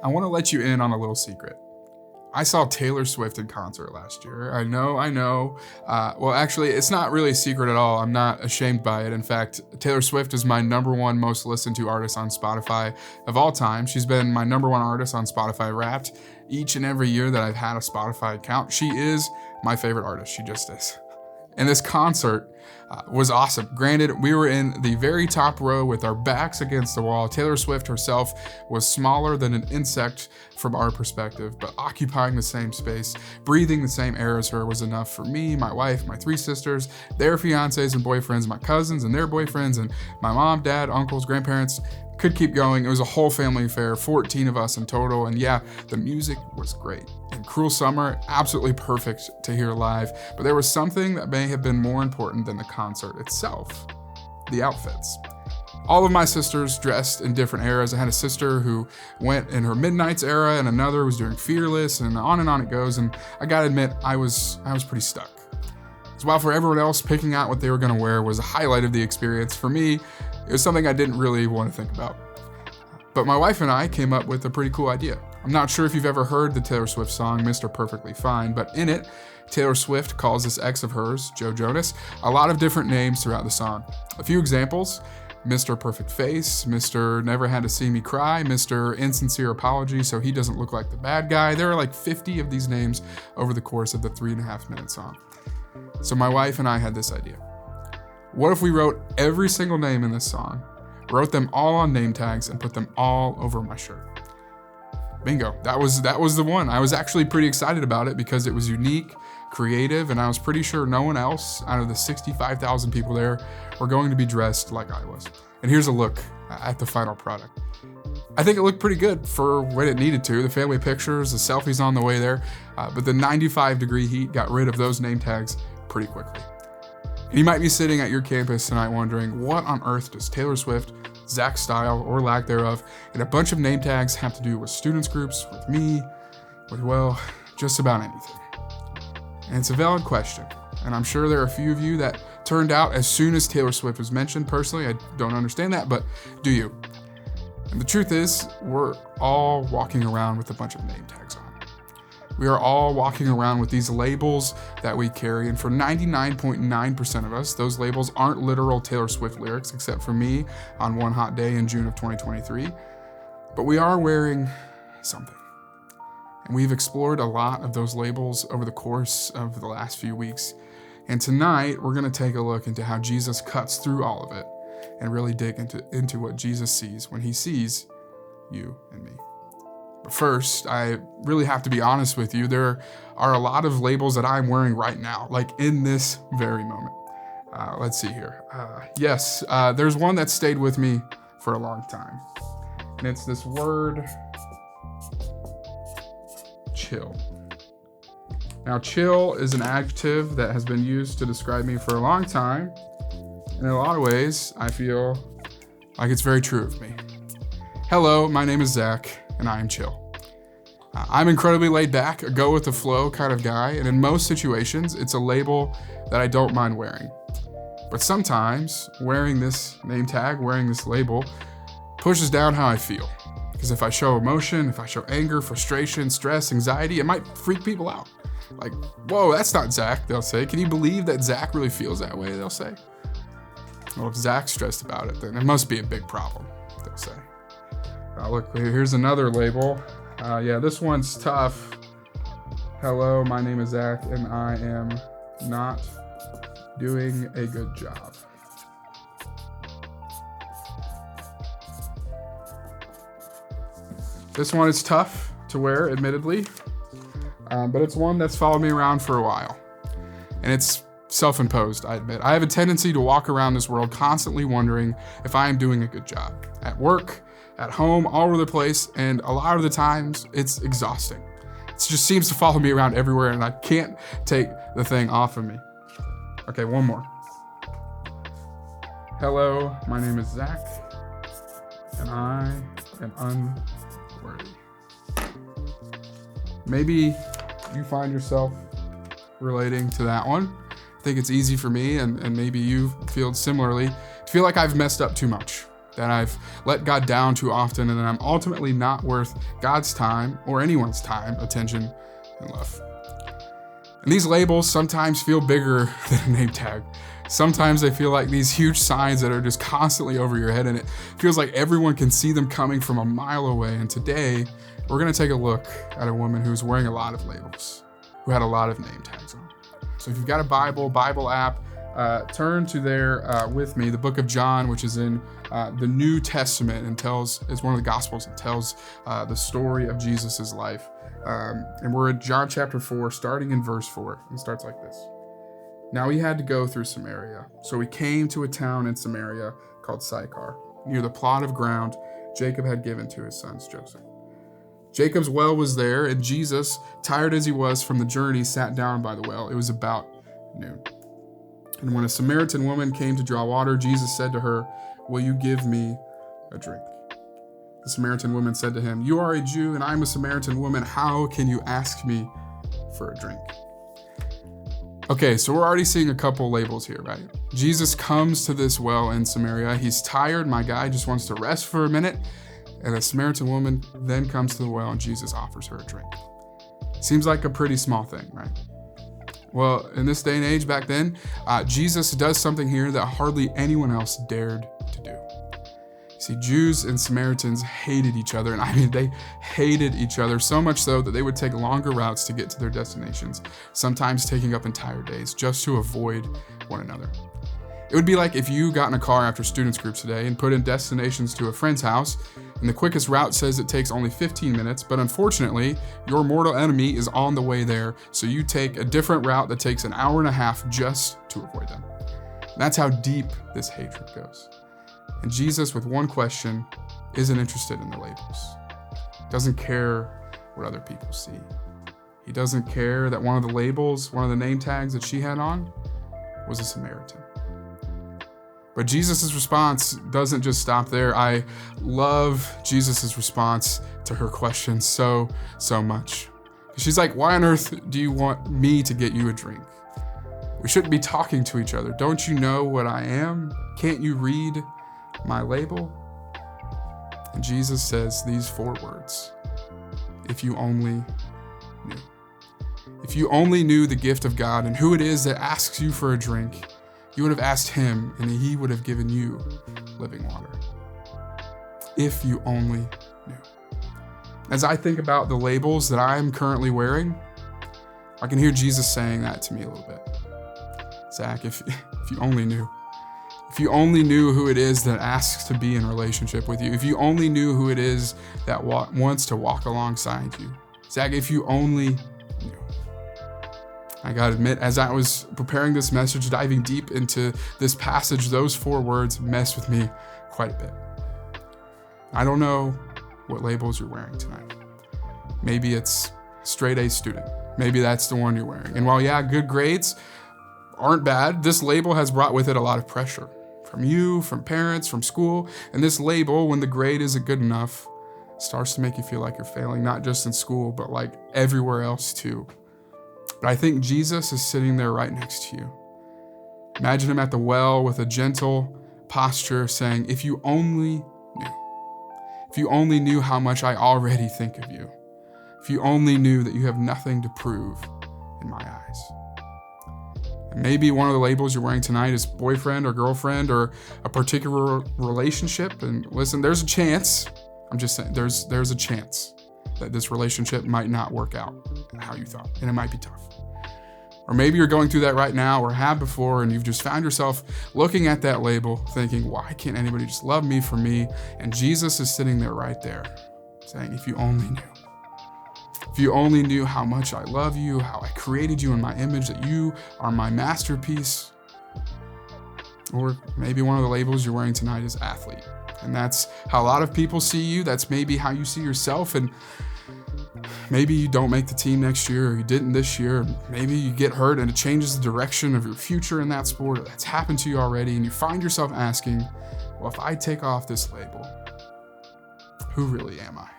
I want to let you in on a little secret. I saw Taylor Swift in concert last year. I know. Well, actually, it's not really a secret at all. I'm not ashamed by it. In fact, Taylor Swift is my number one most listened to artist on Spotify of all time. She's been my number one artist on Spotify Wrapped each and every year that I've had a Spotify account. She is my favorite artist. She just is. And this concert was awesome. Granted, we were in the very top row with our backs against the wall. Taylor Swift herself was smaller than an insect from our perspective, but occupying the same space, breathing the same air as her was enough for me, my wife, my 3 sisters, their fiancés and boyfriends, my cousins and their boyfriends, and my mom, dad, uncles, grandparents. Could keep going. It was a whole family affair, 14 of us in total, and yeah, the music was great. And Cruel Summer, absolutely perfect to hear live, but there was something that may have been more important than the concert itself: the outfits. All of my sisters dressed in different eras. I had a sister who went in her Midnights era, and another was doing Fearless, and on it goes, and I gotta admit, I was pretty stuck. So while for everyone else, picking out what they were gonna wear was a highlight of the experience, for me, it was something I didn't really want to think about. But my wife and I came up with a pretty cool idea. I'm not sure if you've ever heard the Taylor Swift song, Mr. Perfectly Fine, but in it, Taylor Swift calls this ex of hers, Joe Jonas, a lot of different names throughout the song. A few examples: Mr. Perfect Face, Mr. Never Had to See Me Cry, Mr. Insincere Apology so he doesn't look like the bad guy. There are like 50 of these names over the course of the 3.5-minute song. So my wife and I had this idea. What if we wrote every single name in this song, wrote them all on name tags, and put them all over my shirt? Bingo. That was the one. I was actually pretty excited about it because it was unique, creative, and I was pretty sure no one else out of the 65,000 people there were going to be dressed like I was. And here's a look at the final product. I think it looked pretty good for when it needed to. The family pictures, the selfies on the way there, but the 95-degree heat got rid of those name tags pretty quickly. And you might be sitting at your campus tonight wondering, what on earth does Taylor Swift, Zach's style, or lack thereof, and a bunch of name tags have to do with students groups, with me, with, well, just about anything? And it's a valid question, and I'm sure there are a few of you that turned out as soon as Taylor Swift was mentioned. Personally, I don't understand that, but do you? And the truth is, we're all walking around with a bunch of name tags on. We are all walking around with these labels that we carry, and for 99.9% of us, those labels aren't literal Taylor Swift lyrics, except for me on one hot day in June of 2023. But we are wearing something. And we've explored a lot of those labels over the course of the last few weeks. And tonight, we're going to take a look into how Jesus cuts through all of it and really dig into what Jesus sees when he sees you and me. But first, I really have to be honest with you. There are a lot of labels that I'm wearing right now, like in this very moment. Let's see here. Yes, there's one that stayed with me for a long time. And it's this word, chill. Now, chill is an adjective that has been used to describe me for a long time. And in a lot of ways, I feel like it's very true of me. Hello, my name is Zach, and I am chill. I'm incredibly laid back, a go with the flow kind of guy, and in most situations, it's a label that I don't mind wearing. But sometimes, wearing this name tag, wearing this label, pushes down how I feel. Because if I show emotion, if I show anger, frustration, stress, anxiety, it might freak people out. Like, whoa, that's not Zach, they'll say. Can you believe that Zach really feels that way, they'll say. Well, if Zach's stressed about it, then it must be a big problem, they'll say. Look, here's another label. Yeah, this one's tough. Hello, my name is Zach, and I am not doing a good job. This one is tough to wear, admittedly, but it's one that's followed me around for a while. And it's self-imposed, I admit. I have a tendency to walk around this world constantly wondering if I am doing a good job. At work, at home, all over the place, and a lot of the times, it's exhausting. It just seems to follow me around everywhere, and I can't take the thing off of me. Okay, one more. Hello, my name is Zach, and I am unworthy. Maybe you find yourself relating to that one. I think it's easy for me, and maybe you feel similarly, to feel like I've messed up too much, that I've let God down too often, and that I'm ultimately not worth God's time or anyone's time, attention, and love. And these labels sometimes feel bigger than a name tag. Sometimes they feel like these huge signs that are just constantly over your head, and it feels like everyone can see them coming from a mile away. And today, we're going to take a look at a woman who's wearing a lot of labels, who had a lot of name tags on. So if you've got a Bible app, turn to there with me, the book of John, which is in the New Testament, and is one of the Gospels and tells the story of Jesus's life. And we're in John chapter 4, starting in verse 4. It starts like this. Now he had to go through Samaria. So he came to a town in Samaria called Sychar, near the plot of ground Jacob had given to his sons Joseph. Jacob's well was there, and Jesus, tired as he was from the journey, sat down by the well. It was about noon. And when a Samaritan woman came to draw water, Jesus said to her, "Will you give me a drink?" The Samaritan woman said to him, "You are a Jew, and I am a Samaritan woman. How can you ask me for a drink?" Okay, so we're already seeing a couple labels here, right? Jesus comes to this well in Samaria. He's tired. My guy just wants to rest for a minute. And a Samaritan woman then comes to the well, and Jesus offers her a drink. Seems like a pretty small thing, right? Well, in this day and age back then, Jesus does something here that hardly anyone else dared to do. See, Jews and Samaritans hated each other, and I mean, they hated each other so much so that they would take longer routes to get to their destinations, sometimes taking up entire days just to avoid one another. It would be like if you got in a car after students group today and put in destinations to a friend's house, and the quickest route says it takes only 15 minutes, but unfortunately, your mortal enemy is on the way there, so you take a different route that takes an hour and a half just to avoid them. And that's how deep this hatred goes. And Jesus, with one question, isn't interested in the labels. Doesn't care what other people see. He doesn't care that one of the labels, one of the name tags that she had on, was a Samaritan. But Jesus' response doesn't just stop there. I love Jesus' response to her question so much. She's like, "Why on earth do you want me to get you a drink? We shouldn't be talking to each other. Don't you know what I am? Can't you read my label?" And Jesus says these 4 words: "If you only knew." If you only knew the gift of God and who it is that asks you for a drink, you would have asked him, and he would have given you living water. If you only knew. As I think about the labels that I'm currently wearing, I can hear Jesus saying that to me a little bit. Zach, if you only knew. If you only knew who it is that asks to be in relationship with you. If you only knew who it is that wants to walk alongside you. Zach, if you only knew. I gotta admit, as I was preparing this message, diving deep into this passage, those 4 words messed with me quite a bit. I don't know what labels you're wearing tonight. Maybe it's straight A student. Maybe that's the one you're wearing. And while, yeah, good grades aren't bad, this label has brought with it a lot of pressure from you, from parents, from school. And this label, when the grade isn't good enough, starts to make you feel like you're failing, not just in school, but like everywhere else too. But I think Jesus is sitting there right next to you. Imagine him at the well with a gentle posture saying, "If you only knew. If you only knew how much I already think of you. If you only knew that you have nothing to prove in my eyes." And maybe one of the labels you're wearing tonight is boyfriend or girlfriend or a particular relationship. And listen, there's a chance, I'm just saying, there's a chance that this relationship might not work out how you thought, and it might be tough. Or maybe you're going through that right now or have before, and you've just found yourself looking at that label thinking, why can't anybody just love me for me? And Jesus is sitting there right there saying, if you only knew. If you only knew how much I love you, how I created you in my image, that you are my masterpiece. Or maybe one of the labels you're wearing tonight is athlete. And that's how a lot of people see you. That's maybe how you see yourself. And maybe you don't make the team next year, or you didn't this year. Maybe you get hurt and it changes the direction of your future in that sport. Or that's happened to you already. And you find yourself asking, well, if I take off this label, who really am I?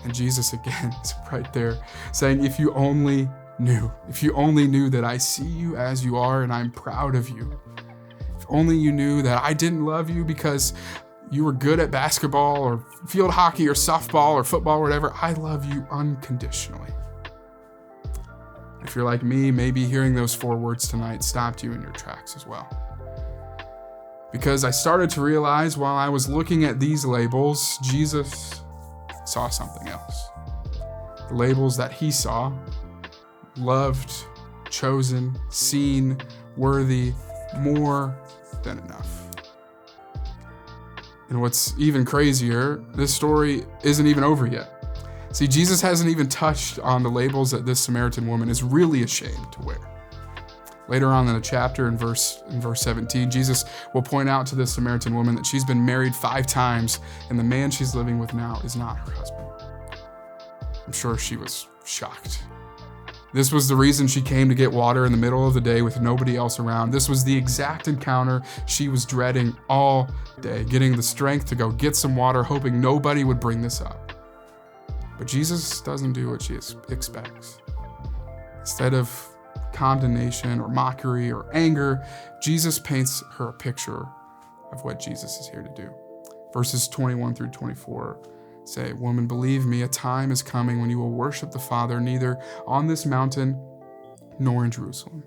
And Jesus again is right there saying, if you only knew that I see you as you are and I'm proud of you. If only you knew that I didn't love you because you were good at basketball or field hockey or softball or football or whatever, I love you unconditionally. If you're like me, maybe hearing those 4 words tonight stopped you in your tracks as well. Because I started to realize while I was looking at these labels, Jesus saw something else. The labels that he saw: loved, chosen, seen, worthy, more than enough. And what's even crazier, this story isn't even over yet. See, Jesus hasn't even touched on the labels that this Samaritan woman is really ashamed to wear. Later on in the chapter, in verse 17, Jesus will point out to this Samaritan woman that she's been married 5 times, and the man she's living with now is not her husband. I'm sure she was shocked. This was the reason she came to get water in the middle of the day with nobody else around. This was the exact encounter she was dreading all day, getting the strength to go get some water, hoping nobody would bring this up. But Jesus doesn't do what she expects. Instead of condemnation or mockery or anger, Jesus paints her a picture of what Jesus is here to do. Verses 21 through 24 say, "Woman, believe me, a time is coming when you will worship the Father neither on this mountain nor in Jerusalem.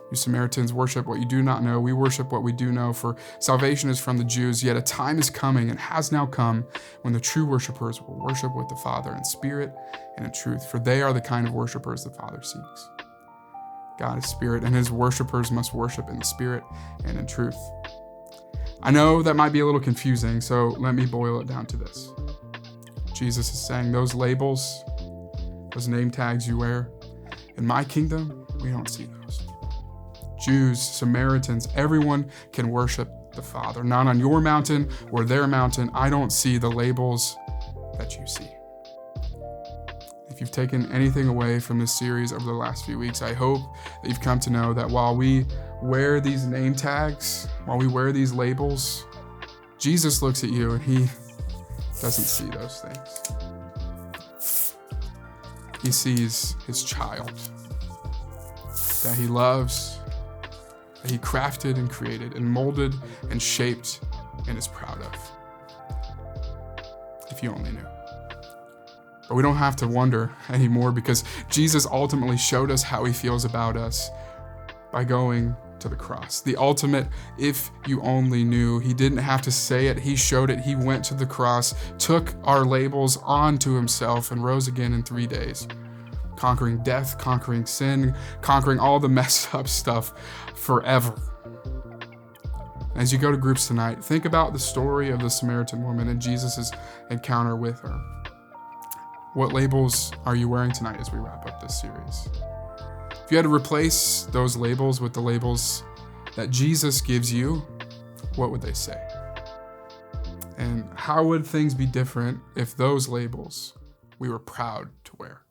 You Samaritans worship what you do not know. We worship what we do know, for salvation is from the Jews. Yet a time is coming and has now come when the true worshipers will worship with the Father in spirit and in truth, for they are the kind of worshipers the Father seeks. God is spirit, and his worshipers must worship in the spirit and in truth." I know that might be a little confusing, so let me boil it down to this. Jesus is saying those labels, those name tags you wear, in my kingdom, we don't see those. Jews, Samaritans, everyone can worship the Father. Not on your mountain or their mountain. I don't see the labels that you see. If you've taken anything away from this series over the last few weeks, I hope that you've come to know that while we wear these name tags, while we wear these labels, Jesus looks at you and he doesn't see those things. He sees his child that he loves, that he crafted and created and molded and shaped and is proud of. If you only knew. But we don't have to wonder anymore, because Jesus ultimately showed us how he feels about us by going to the cross. The ultimate, if you only knew. He didn't have to say it. He showed it. He went to the cross, took our labels onto himself, and rose again in 3 days, conquering death, conquering sin, conquering all the messed up stuff forever. As you go to groups tonight, think about the story of the Samaritan woman and Jesus' encounter with her. What labels are you wearing tonight as we wrap up this series? If you had to replace those labels with the labels that Jesus gives you, what would they say? And how would things be different if those labels we were proud to wear?